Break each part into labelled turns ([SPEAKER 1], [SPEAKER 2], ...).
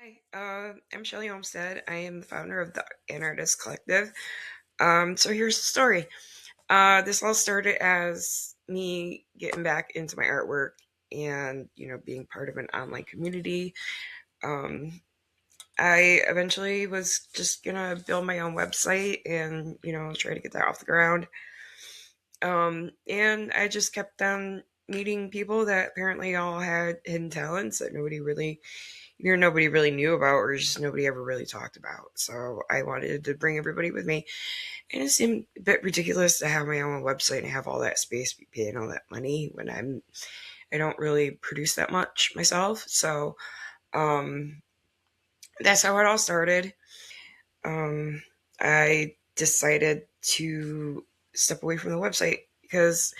[SPEAKER 1] Hi, I'm Shelly Olmstead. I am the founder of the Anartist collective. So here's the story. This all started as me getting back into my artwork and, being part of an online community. Um, I eventually was just gonna build my own website and, try to get that off the ground. And I just kept on meeting people that apparently all had hidden talents that nobody really knew about, or just nobody ever really talked about. So I wanted to bring everybody with me. And it seemed a bit ridiculous to have my own website and have all that space, be paying all that money when I don't really produce that much myself. So um, that's how it all started. Um, I decided to step away from the website because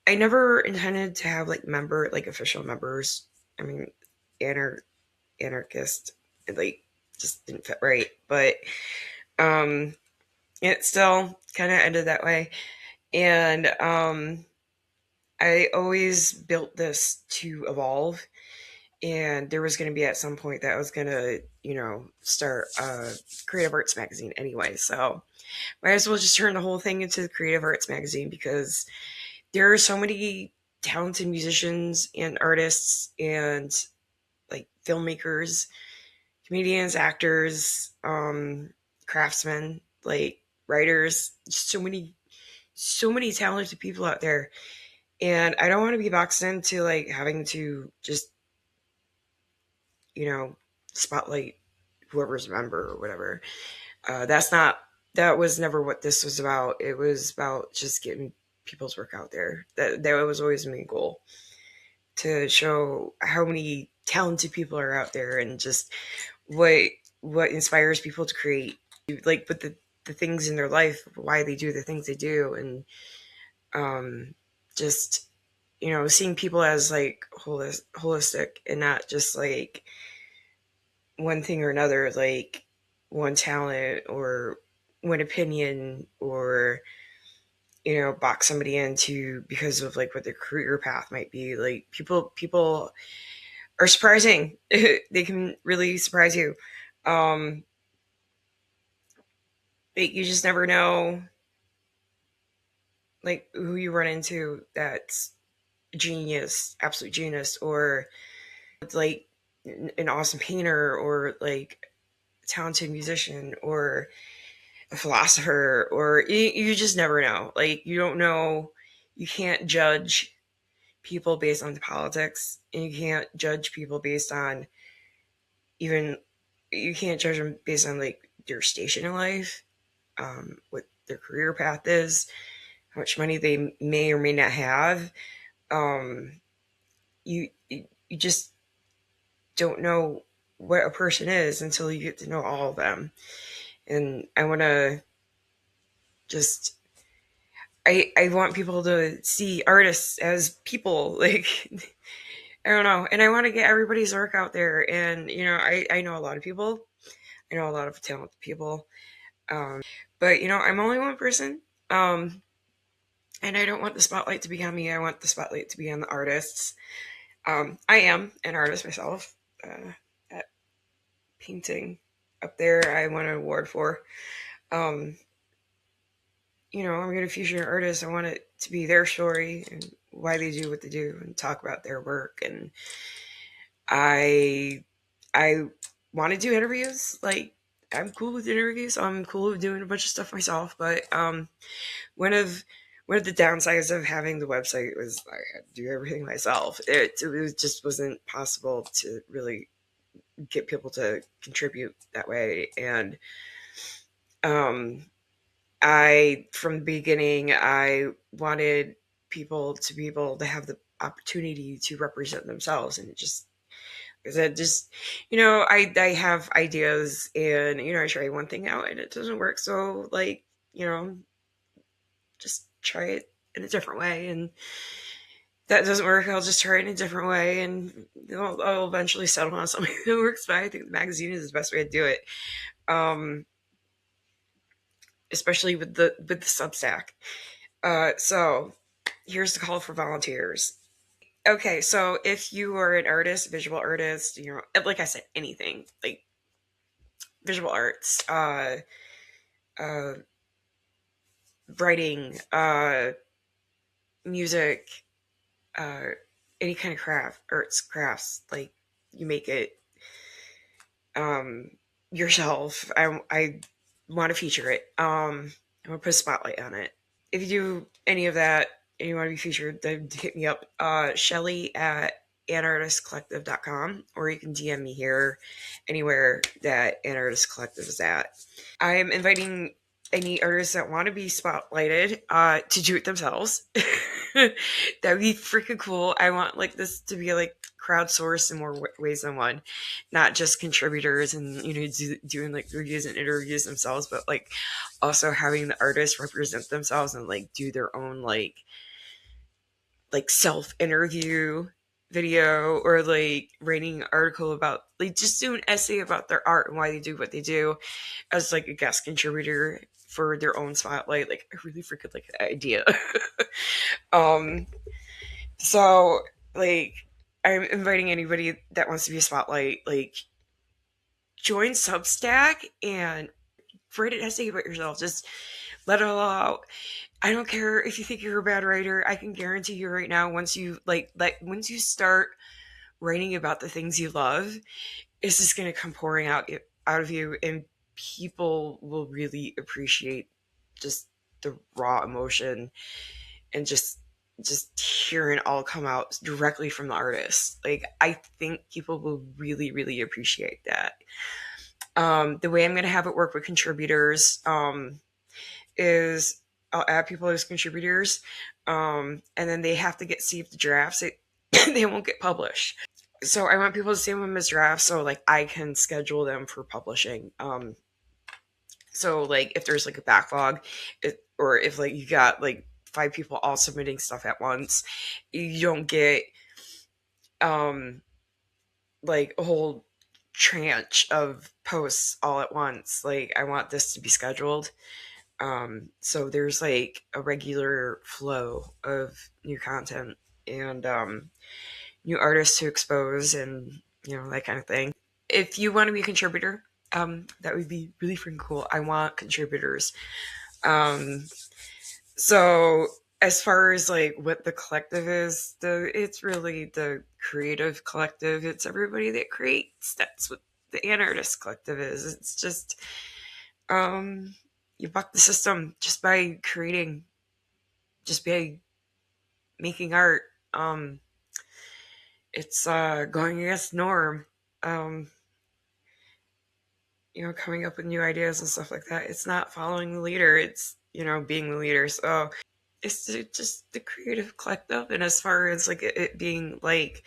[SPEAKER 1] I never intended to have like official members. I mean, anar- anarchist, like, just didn't fit right. But um, it still kind of ended that way. And I always built this to evolve. And there was going to be at some point that I was going to, start a creative arts magazine anyway. So might as well just turn the whole thing into the creative arts magazine because there are so many talented musicians and artists and like filmmakers, comedians, actors, craftsmen, like writers, just so many talented people out there. And I don't want to be boxed into like having to just, you know, spotlight whoever's a member or whatever. That was never what this was about. It was about just getting people's work out there. That was always my main goal, to show how many talented people are out there and just what what inspires people to create, like, with the things in their life, why they do the things they do. And um just, seeing people as like holistic and not just like one thing or another, like one talent or one opinion, or box somebody into because of like what their career path might be. Like, people are surprising. They can really surprise you. um you just never know, like, who you run into that's genius, absolute genius, or like an awesome painter, or like a talented musician, or a philosopher, or you just never know. Like, you don't know. You can't judge people based on politics, and you can't judge people based on, even, you can't judge them based on like their station in life, what their career path is, how much money they may or may not have. um you just don't know what a person is until you get to know all of them. And I want to just, I want people to see artists as people. Like, I don't know. And I want to get everybody's work out there. And, I know a lot of people. I know a lot of talented people. But, I'm only one person. And I don't want the spotlight to be on me. I want the spotlight to be on the artists. I am an artist myself. That painting up there, I won an award for. Um, I'm going to feature an artist. I want it to be their story and why they do what they do and talk about their work. And I, I want to do interviews. Like, I'm cool with interviews. I'm cool with doing a bunch of stuff myself. But one of one of the downsides of having the website was I had to do everything myself. It just wasn't possible to really get people to contribute that way. And um, I, from the beginning, I wanted people to be able to have the opportunity to represent themselves. And it just, because I just, I have ideas, and, I try one thing out and it doesn't work. So, like, just try it in a different way. And that doesn't work, I'll just try it in a different way. And I'll eventually settle on something that works. But I think the magazine is the best way to do it. Um, Especially with the Substack. So here's the call for volunteers. Okay, so if you are an artist, visual artist, like I said, anything like visual arts, uh, writing, music, uh, any kind of crafts, like you make it um, yourself. I want to feature it. I want to put a spotlight on it. If you do any of that and you want to be featured, then hit me up, Shelly at anartistcollective.com, or you can DM me here anywhere that Anartist Collective is at. I'm inviting any artists that want to be spotlighted to do it themselves. That'd be freaking cool. I want like this to be like crowdsourced in more ways than one, not just contributors and doing like reviews and interviews themselves, but like also having the artists represent themselves and like do their own like self interview video, or like writing an article about, like, just do an essay about their art and why they do what they do as like a guest contributor for their own spotlight. Like, I really freaking like that idea. um so like, I'm inviting anybody that wants to be a spotlight, like, join Substack and write an essay about yourself. Just let it all out. I don't care if you think you're a bad writer. I can guarantee you right now, once you once you start writing about the things you love, it's just going to come pouring out of you, and people will really appreciate just the raw emotion and just hearing it all come out directly from the artist. Like, I think people will really, really appreciate that. The way I'm going to have it work with contributors is I'll add people as contributors, and then they have to get saved drafts. They won't get published. So I want people to save them as drafts, so like I can schedule them for publishing. So like if there's like a backlog, or if like you got like 5 people all submitting stuff at once, you don't get um like a whole tranche of posts all at once. Like, I want this to be scheduled. So there's like a regular flow of new content and new artists to expose, and that kind of thing. If you want to be a contributor, that would be really freaking cool. I want contributors. Um, so as far as like what the collective is, it's really the creative collective. It's everybody that creates. That's what the Anartist Collective is. It's just you buck the system just by creating, just by making art. It's going against norm. Um, coming up with new ideas and stuff like that. It's not following the leader. It's being the leader. So it's just the creative collective. And as far as like it being like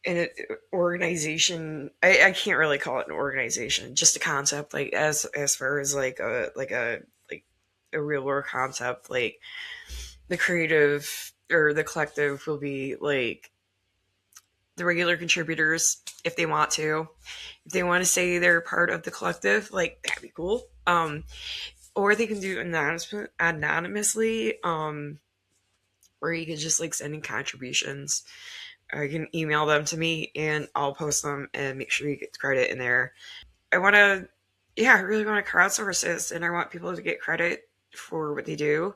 [SPEAKER 1] an organization, I can't really call it an organization. Just a concept. Like as far as like a real world concept, like the creative or the collective will be like the regular contributors if they want to. If they want to say they're part of the collective, like, that'd be cool. Or they can do anonymously, or you can just like send in contributions. You can email them to me and I'll post them and make sure you get credit in there. I want to, yeah, I really want to crowdsource this, and I want people to get credit for what they do.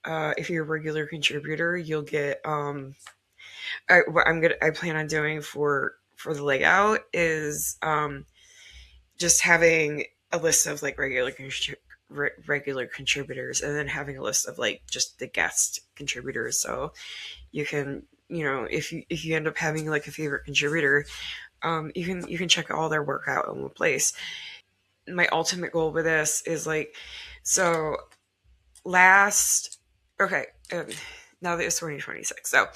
[SPEAKER 1] If you're a regular contributor, you'll get what I plan on doing for the layout is just having a list of like regular contributors, and then having a list of like just the guest contributors. So you can, if you end up having like a favorite contributor, you can check all their work out in one place. My ultimate goal with this is like, so last okay now that it's 2026, so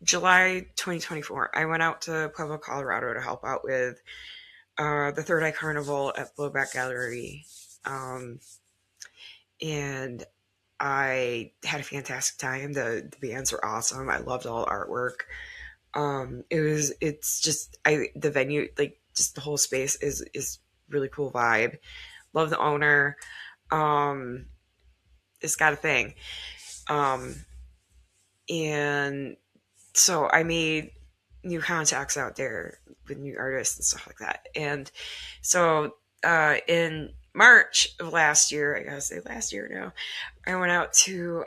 [SPEAKER 1] July 2024, I went out to Pueblo, Colorado to help out with the Third Eye Carnival at Blowback Gallery. And I had a fantastic time. The bands were awesome. I loved all the artwork. It's just, the venue, like, just the whole space is really cool vibe. Love the owner. It's got a thing. And So I made new contacts out there with new artists and stuff like that. And so in March of last year, I gotta say last year now, I went out to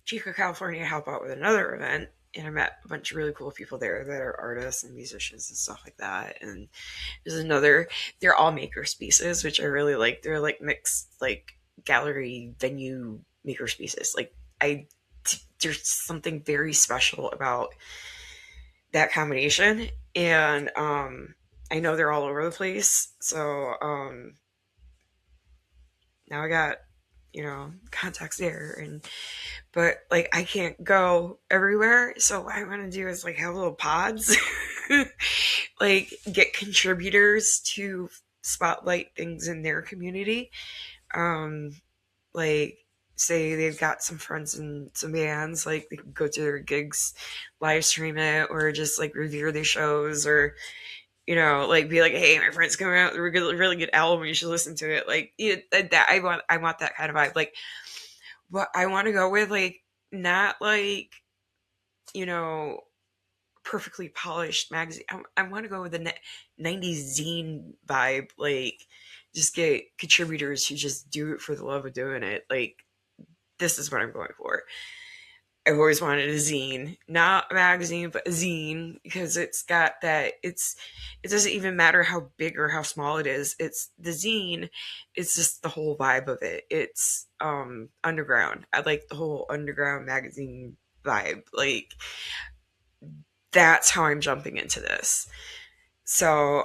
[SPEAKER 1] Chico, California to help out with another event. And I met a bunch of really cool people there that are artists and musicians and stuff like that. And there's another, they're all maker spaces, which I really like. They're like mixed, like gallery venue maker spaces. Like, there's something very special about that combination. And I know they're all over the place. So now I got, contacts there. And but like I can't go everywhere. So what I want to do is like have little pods, like get contributors to spotlight things in their community. Um, like say they've got some friends and some bands, like they can go to their gigs, live stream it, or just like review their shows, or like be like, hey, my friend's coming out with a really good album, you should listen to it. Like that, I want that kind of vibe. Like what I want to go with, like not like you know perfectly polished magazine. I want to go with the 90s zine vibe. Like just get contributors who just do it for the love of doing it. Like this is what I'm going for. I've always wanted a zine, not a magazine, but a zine, because it's got that. It doesn't even matter how big or how small it is. It's the zine. It's just the whole vibe of it. It's underground. I like the whole underground magazine vibe. Like that's how I'm jumping into this. So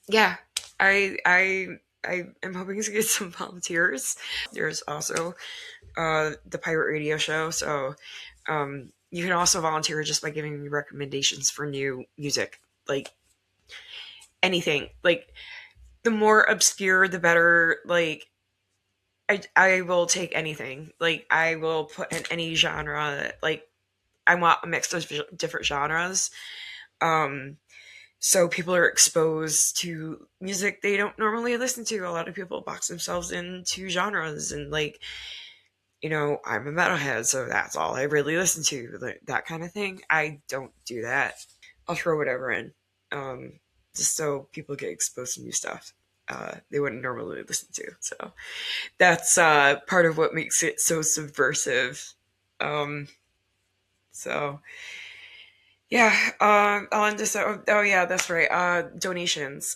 [SPEAKER 1] yeah, I am hoping to get some volunteers. There's also the pirate radio show. So you can also volunteer just by giving me recommendations for new music, like anything. Like the more obscure, the better. Like I will take anything. Like I will put in any genre. Like I want a mix of different genres. Um, so people are exposed to music they don't normally listen to. A lot of people box themselves into genres and like I'm a metalhead, so that's all I really listen to, that kind of thing. I don't do that. I'll throw whatever in, um, just so people get exposed to new stuff they wouldn't normally listen to. So that's part of what makes it so subversive. Um, so yeah, I'll end this. Oh yeah, that's right. Donations.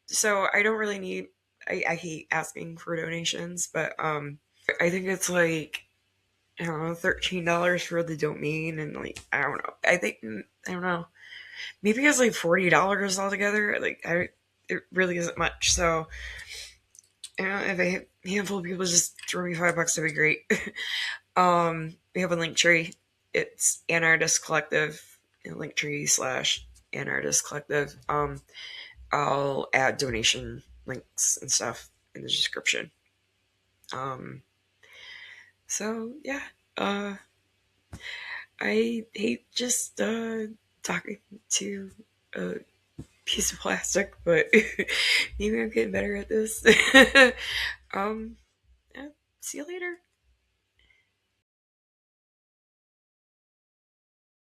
[SPEAKER 1] So I don't really need. I hate asking for donations, but I think it's like I don't know, $13 for the domain, and like I don't know. I don't know. Maybe it's like $40 altogether. Like it really isn't much. So if a handful of people just throw me $5, that'd be great. We have a link tree. It's Anartist Collective. Link tree / Anartist Collective. I'll add donation links and stuff in the description. Um, so yeah. I hate just talking to a piece of plastic, but maybe I'm getting better at this. um, yeah, see you later.